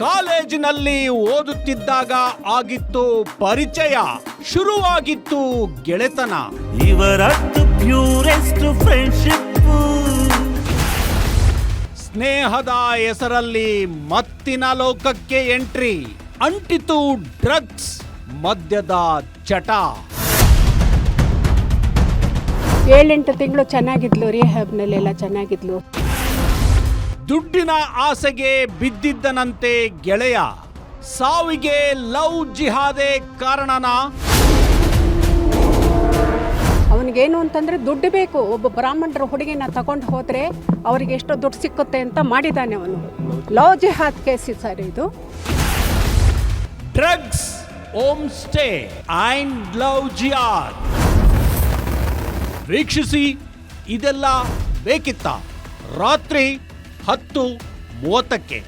ಕಾಲೇಜಿನಲ್ಲಿ ಓದುತ್ತಿದ್ದಾಗ ಆಗಿತ್ತು ಪರಿಚಯ, ಶುರುವಾಗಿತ್ತು ಗೆಳೆತನ. ಇವರದ್ದು ಪ್ಯೂರೆಸ್ಟ್ ಫ್ರೆಂಡ್ಶಿಪ್. ಸ್ನೇಹದ ಹೆಸರಲ್ಲಿ ಮತ್ತಿನ ಲೋಕಕ್ಕೆ ಎಂಟ್ರಿ. ಅಂಟಿತು ಡ್ರಗ್ಸ್, ಮದ್ಯದ ಚಟ. 7-8 ತಿಂಗಳು ಚೆನ್ನಾಗಿದ್ಲು, ರಿಹ್ಯಾಬ್ನಲ್ಲೆಲ್ಲ ಚೆನ್ನಾಗಿದ್ಲು. ದುಡ್ಡಿನ ಆಸೆಗೆ ಬಿದ್ದಿದ್ದನಂತೆ ಗೆಳೆಯ. ಸಾವಿಗೆ ಲವ್ ಜಿಹಾದೆ ಕಾರಣನ? ಅವನಿಗೇನು ಅಂತಂದ್ರೆ ದುಡ್ಡು ಬೇಕು. ಒಬ್ಬ ಬ್ರಾಹ್ಮಣರ ಹುಡುಗಿನ ತಗೊಂಡು ಹೋದ್ರೆ ಅವರಿಗೆ ಎಷ್ಟೋ ದುಡ್ಡು ಸಿಕ್ಕುತ್ತೆ ಅಂತ ಮಾಡಿದ್ದಾನೆ ಅವನು. ಲವ್ ಜಿಹಾದ್ ಕೇಸ್ ಸರ್ ಇದು. Drugs, home stay and love jihad. ವೀಕ್ಷಿಸಿ, ಇದೆಲ್ಲ ಬೇಕಿತ್ತ? ರಾತ್ರಿ 10:30